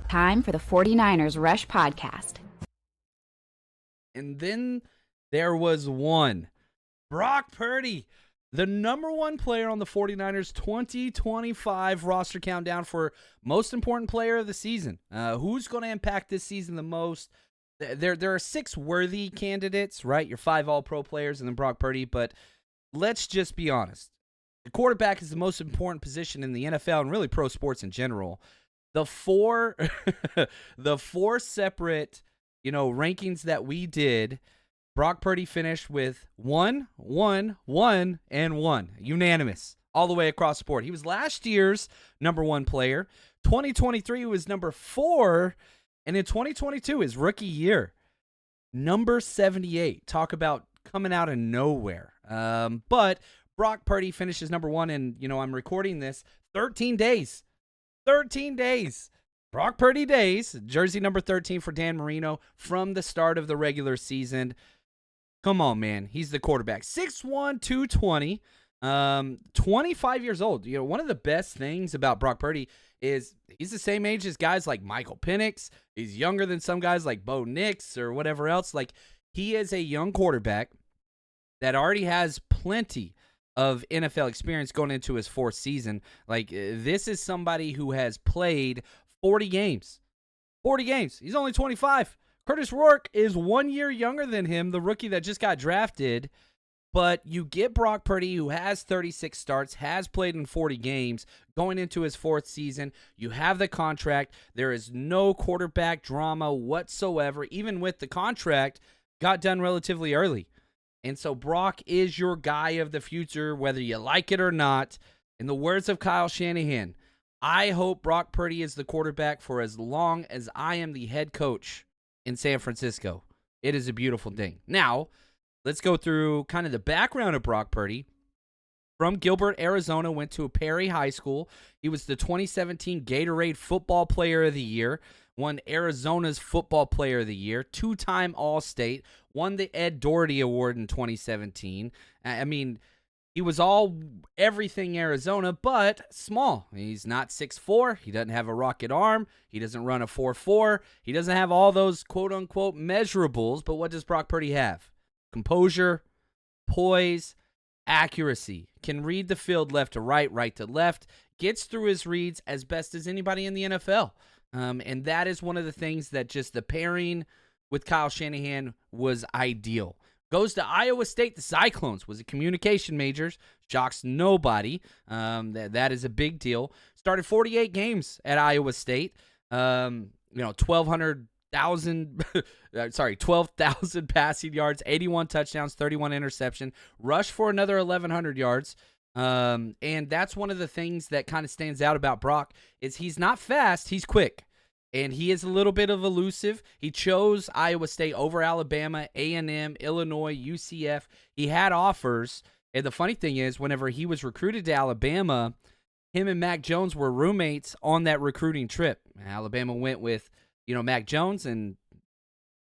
Time for the 49ers Rush Podcast. And then there was one. Brock Purdy, the number one player on the 49ers 2025 roster countdown for most important player of the season. Who's going to impact this season the most? There are 6 worthy candidates, right? Your 5 all-pro players and then Brock Purdy. But let's just be honest. The quarterback is the most important position in the NFL and really pro sports in general. The four separate, rankings that we did, Brock Purdy finished with 1, 1, 1, and 1. Unanimous all the way across the board. He was last year's number 1 player. 2023 was number 4. And in 2022, his rookie year, number 78. Talk about coming out of nowhere. But Brock Purdy finishes number 1, and, I'm recording this 13 days. 13 days. Brock Purdy days. Jersey number 13 for Dan Marino from the start of the regular season. Come on, man. He's the quarterback. 6'1", 220, 25 years old. One of the best things about Brock Purdy is he's the same age as guys like Michael Penix. He's younger than some guys like Bo Nix or whatever else. Like, he is a young quarterback that already has plenty of NFL experience going into his 4th season. Like, this is somebody who has played 40 games. 40 games. He's only 25. Curtis Rourke is 1 year younger than him, the rookie that just got drafted. But you get Brock Purdy, who has 36 starts, has played in 40 games, going into his 4th season. You have the contract. There is no quarterback drama whatsoever. Even with the contract, got done relatively early. And so Brock is your guy of the future, whether you like it or not. In the words of Kyle Shanahan, I hope Brock Purdy is the quarterback for as long as I am the head coach in San Francisco. It is a beautiful thing. Now, let's go through kind of the background of Brock Purdy. From Gilbert, Arizona, went to Perry High School. He was the 2017 Gatorade Football Player of the Year, won Arizona's Football Player of the Year, 2-time All-State, won the Ed Doherty Award in 2017. I mean, he was everything Arizona, but small. He's not 6'4". He doesn't have a rocket arm. He doesn't run a 4.4. He doesn't have all those quote-unquote measurables, but what does Brock Purdy have? Composure, poise, accuracy. Can read the field left to right, right to left. Gets through his reads as best as anybody in the NFL. And that is one of the things that just the pairing with Kyle Shanahan was ideal. Goes to Iowa State, the Cyclones. Was a communication major. Shocks nobody. That is a big deal. Started 48 games at Iowa State. 12,000 passing yards, 81 touchdowns, 31 interception, rushed for another 1,100 yards. And that's one of the things that kind of stands out about Brock is he's not fast, he's quick. And he is a little bit of elusive. He chose Iowa State over Alabama, A&M, Illinois, UCF. He had offers. And the funny thing is, whenever he was recruited to Alabama, him and Mac Jones were roommates on that recruiting trip. Alabama went with, Mac Jones, and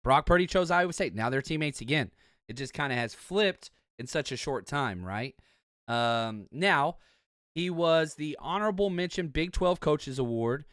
Brock Purdy chose Iowa State. Now they're teammates again. It just kind of has flipped in such a short time, right? Now, he was the Honorable Mention Big 12 Coaches Award,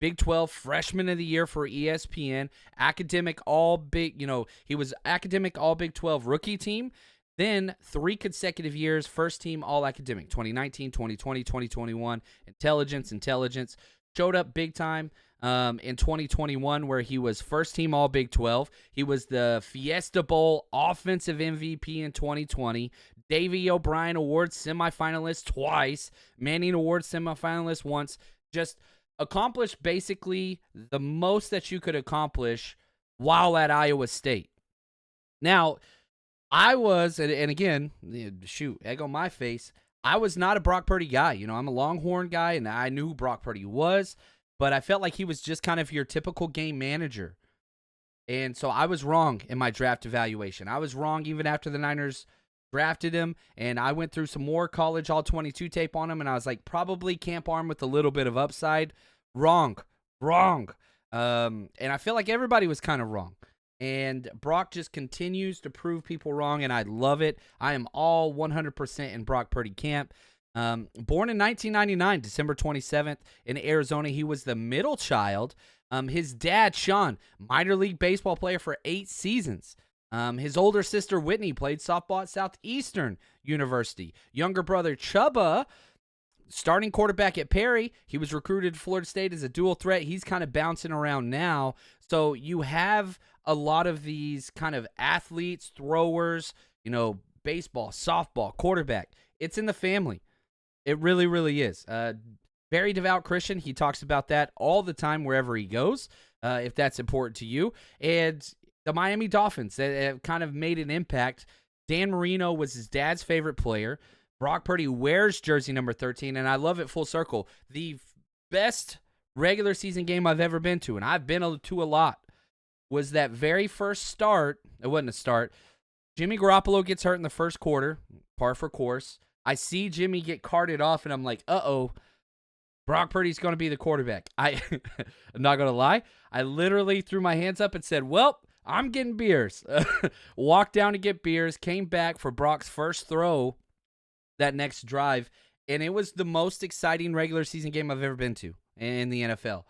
Big 12 Freshman of the Year for ESPN, Academic All-Big, he was Academic All-Big 12 Rookie Team, then 3 consecutive years, First Team All-Academic, 2019, 2020, 2021, Intelligence, showed up big time in 2021 where he was First Team All-Big 12. He was the Fiesta Bowl Offensive MVP in 2020, Davey O'Brien Award semifinalist twice, Manning Award semifinalist once, just accomplished basically the most that you could accomplish while at Iowa State. Now, I was, and again, egg on my face, I was not a Brock Purdy guy. I'm a Longhorn guy, and I knew who Brock Purdy was, but I felt like he was just kind of your typical game manager. And so I was wrong in my draft evaluation. I was wrong even after the Niners drafted him, and I went through some more college all-22 tape on him, and I was like, probably camp arm with a little bit of upside. Wrong. And I feel like everybody was kind of wrong. And Brock just continues to prove people wrong, and I love it. I am all 100% in Brock Purdy camp. Born in 1999, December 27th in Arizona. He was the middle child. His dad, Sean, minor league baseball player for 8 seasons. His older sister, Whitney, played softball at Southeastern University. Younger brother, Chubba, starting quarterback at Perry. He was recruited to Florida State as a dual threat. He's kind of bouncing around now. So you have a lot of these kind of athletes, throwers, baseball, softball, quarterback. It's in the family. It really, really is. Very devout Christian. He talks about that all the time wherever he goes, if that's important to you. And the Miami Dolphins that have kind of made an impact. Dan Marino was his dad's favorite player. Brock Purdy wears jersey number 13, and I love it full circle. The best regular season game I've ever been to, and I've been to a lot, was that very first start. It wasn't a start. Jimmy Garoppolo gets hurt in the first quarter, par for course. I see Jimmy get carted off, and I'm like, uh-oh, Brock Purdy's going to be the quarterback. I'm not going to lie. I literally threw my hands up and said, well, I'm getting beers. Walked down to get beers, came back for Brock's first throw that next drive, and it was the most exciting regular season game I've ever been to in the NFL.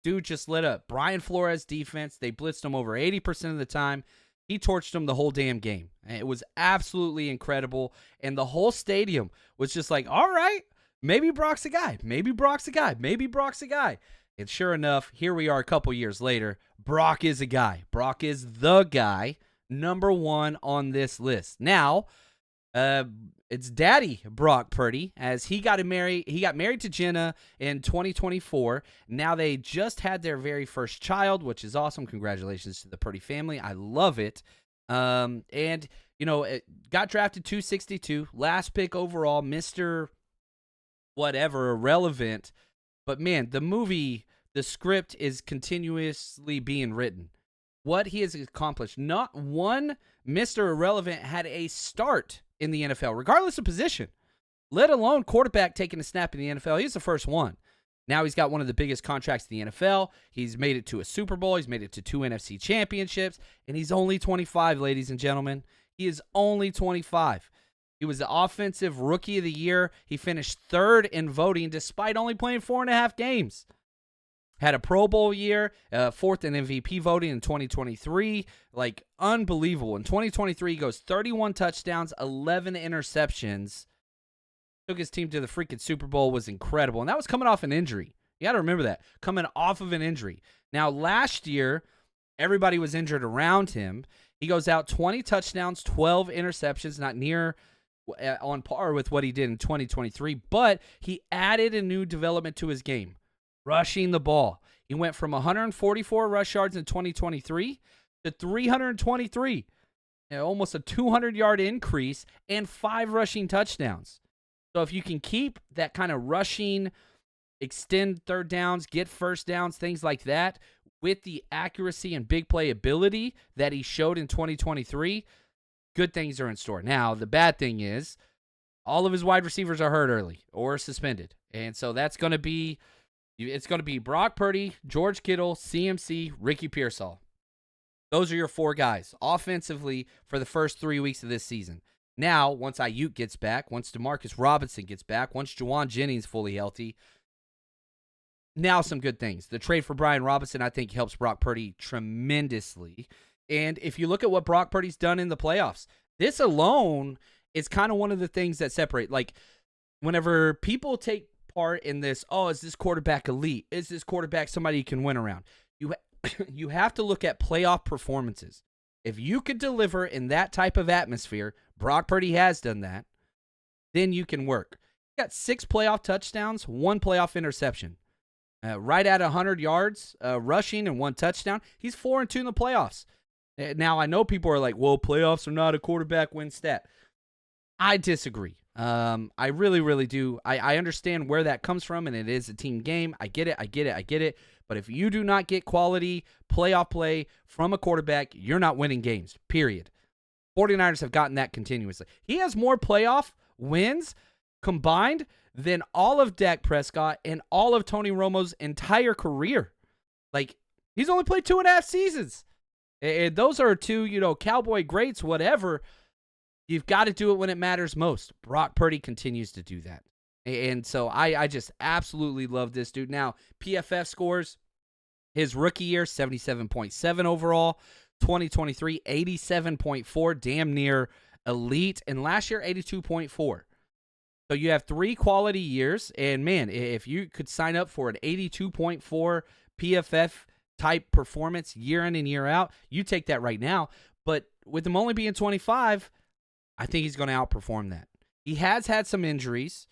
Dude just lit up. Brian Flores defense, they blitzed him over 80% of the time. He torched him the whole damn game. It was absolutely incredible, and the whole stadium was just like, all right, maybe Brock's a guy. Maybe Brock's a guy. Maybe Brock's a guy. And sure enough, here we are a couple years later. Brock is a guy. Brock is the guy, number one on this list. Now, it's Daddy Brock Purdy, as he got married to Jenna in 2024. Now they just had their very first child, which is awesome. Congratulations to the Purdy family. I love it. It got drafted 262, last pick overall, Mr. Whatever, irrelevant. But man, the script is continuously being written. What he has accomplished, not one Mr. Irrelevant had a start in the NFL, regardless of position, let alone quarterback taking a snap in the NFL. He's the first one. Now he's got one of the biggest contracts in the NFL. He's made it to a Super Bowl. He's made it to 2 NFC championships, and he's only 25, ladies and gentlemen. He is only 25. He was the Offensive Rookie of the Year. He finished 3rd in voting despite only playing 4.5 games. Had a Pro Bowl year, 4th in MVP voting in 2023. Like, unbelievable. In 2023, he goes 31 touchdowns, 11 interceptions. Took his team to the freaking Super Bowl, was incredible. And that was coming off an injury. You got to remember that. Coming off of an injury. Now, last year, everybody was injured around him. He goes out 20 touchdowns, 12 interceptions, not near on par with what he did in 2023. But he added a new development to his game. Rushing the ball. He went from 144 rush yards in 2023 to 323. Almost a 200-yard increase and 5 rushing touchdowns. So if you can keep that kind of rushing, extend third downs, get first downs, things like that, with the accuracy and big play ability that he showed in 2023, good things are in store. Now, the bad thing is all of his wide receivers are hurt early or suspended. And so it's going to be Brock Purdy, George Kittle, CMC, Ricky Pearsall. Those are your 4 guys offensively for the first 3 weeks of this season. Now, once Ayuk gets back, once Demarcus Robinson gets back, once Juwan Jennings fully healthy, now some good things. The trade for Brian Robinson, I think, helps Brock Purdy tremendously. And if you look at what Brock Purdy's done in the playoffs, this alone is kind of one of the things that separate. Like, whenever people take part in this, is this quarterback elite? Is this quarterback somebody you can win around? You have to look at playoff performances. If you could deliver in that type of atmosphere, Brock Purdy has done that, then you can work. He got 6 playoff touchdowns, 1 playoff interception. Right at 100 yards rushing and 1 touchdown. He's 4-2 in the playoffs. Now, I know people are like, well, playoffs are not a quarterback win stat. I disagree. I really, really do. I understand where that comes from, and it is a team game. I get it. But if you do not get quality playoff play from a quarterback, you're not winning games, period. 49ers have gotten that continuously. He has more playoff wins combined than all of Dak Prescott and all of Tony Romo's entire career. Like, he's only played 2.5 seasons. And those are 2, Cowboy greats, whatever. You've got to do it when it matters most. Brock Purdy continues to do that. And so I just absolutely love this dude. Now, PFF scores, his rookie year, 77.7 overall. 2023, 87.4, damn near elite. And last year, 82.4. So you have 3 quality years. And, man, if you could sign up for an 82.4 PFF type performance year in and year out, you take that right now. But with him only being 25, I think he's going to outperform that. He has had some injuries.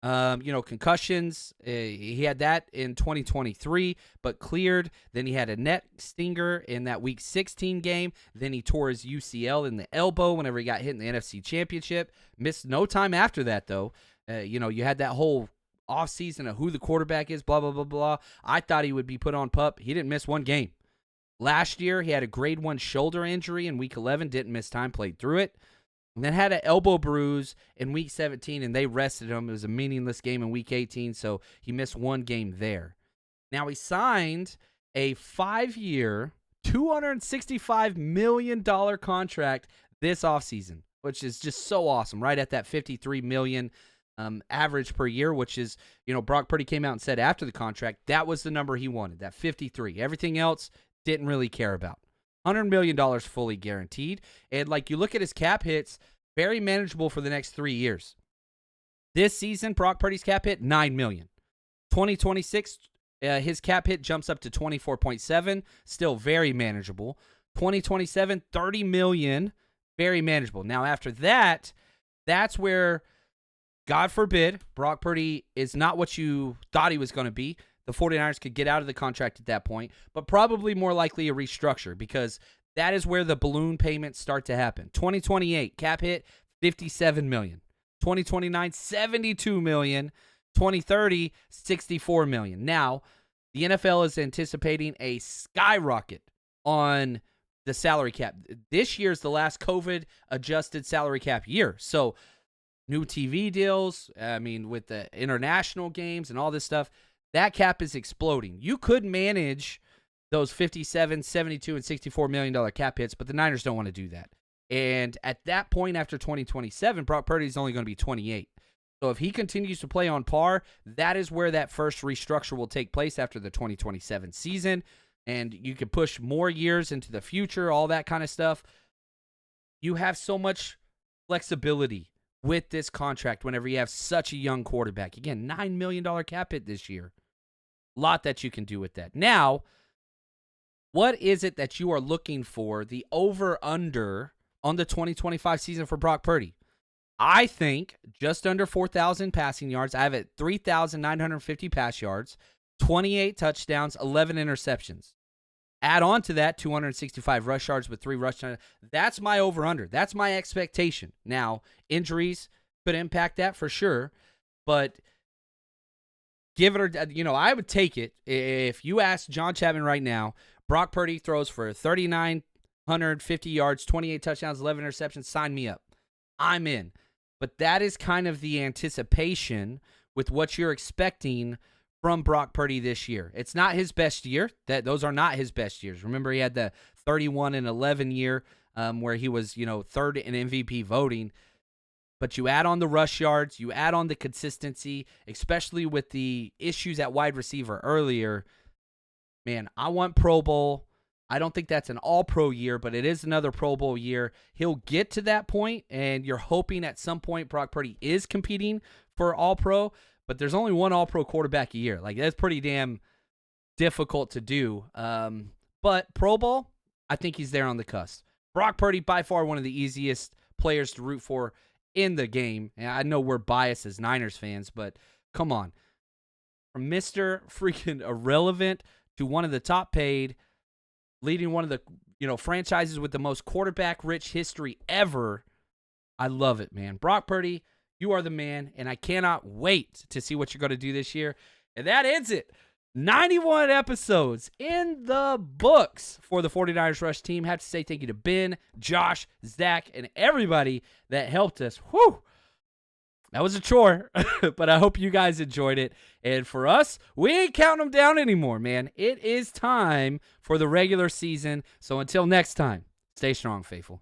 Concussions. He had that in 2023, but cleared. Then he had a neck stinger in that Week 16 game. Then he tore his UCL in the elbow whenever he got hit in the NFC Championship. Missed no time after that, though. You had that whole offseason of who the quarterback is, blah, blah, blah, blah. I thought he would be put on PUP. He didn't miss one game. Last year, he had a grade 1 shoulder injury in Week 11, didn't miss time, played through it. And then had an elbow bruise in Week 17, and they rested him. It was a meaningless game in Week 18, so he missed one game there. Now, he signed a 5-year, $265 million contract this offseason, which is just so awesome, right at that $53 million average per year, which is, Brock Purdy came out and said after the contract, that was the number he wanted, that 53. Everything else, didn't really care about. $100 million fully guaranteed. And like you look at his cap hits, very manageable for the next 3 years. This season, Brock Purdy's cap hit, $9 million. 2026, his cap hit jumps up to 24.7, still very manageable. 2027, $30 million, very manageable. Now after that, that's where, God forbid, Brock Purdy is not what you thought he was going to be. The 49ers could get out of the contract at that point, but probably more likely a restructure because that is where the balloon payments start to happen. 2028, cap hit, $57 million. 2029, $72 million. 2030, $64 million. Now, the NFL is anticipating a skyrocket on the salary cap. This year's the last COVID-adjusted salary cap year. So, new TV deals, with the international games and all this stuff, that cap is exploding. You could manage those 57, 72, and $64 million cap hits, but the Niners don't want to do that. And at that point, after 2027, Brock Purdy is only going to be 28. So if he continues to play on par, that is where that first restructure will take place after the 2027 season. And you can push more years into the future, all that kind of stuff. You have so much flexibility with this contract whenever you have such a young quarterback. Again, $9 million cap hit this year. A lot that you can do with that. Now, what is it that you are looking for, the over-under on the 2025 season for Brock Purdy? I think just under 4,000 passing yards. I have it 3,950 pass yards, 28 touchdowns, 11 interceptions. Add on to that 265 rush yards with 3 rush touchdowns. That's my over-under. That's my expectation. Now, injuries could impact that for sure, but give it or, I would take it. If you ask John Chapman right now, Brock Purdy throws for 3,950 yards, 28 touchdowns, 11 interceptions, sign me up. I'm in. But that is kind of the anticipation with what you're expecting from Brock Purdy this year. It's not his best year. Those are not his best years. Remember, he had the 31-11 year where he was, third in MVP voting. But you add on the rush yards, you add on the consistency, especially with the issues at wide receiver earlier. Man, I want Pro Bowl. I don't think that's an all-pro year, but it is another Pro Bowl year. He'll get to that point, and you're hoping at some point Brock Purdy is competing for all-pro, but there's only one all-pro quarterback a year. Like, that's pretty damn difficult to do. But Pro Bowl, I think he's there on the cusp. Brock Purdy, by far one of the easiest players to root for in the game. And I know we're biased as Niners fans, but come on. From Mr. freaking irrelevant to one of the top paid, leading one of the franchises with the most quarterback-rich history ever. I love it, man. Brock Purdy, you are the man, and I cannot wait to see what you're going to do this year. And that ends it. 91 episodes in the books for the 49ers Rush team. Have to say thank you to Ben, Josh, Zach, and everybody that helped us. Whew. That was a chore, but I hope you guys enjoyed it. And for us, we ain't counting them down anymore, man. It is time for the regular season. So until next time, stay strong, faithful.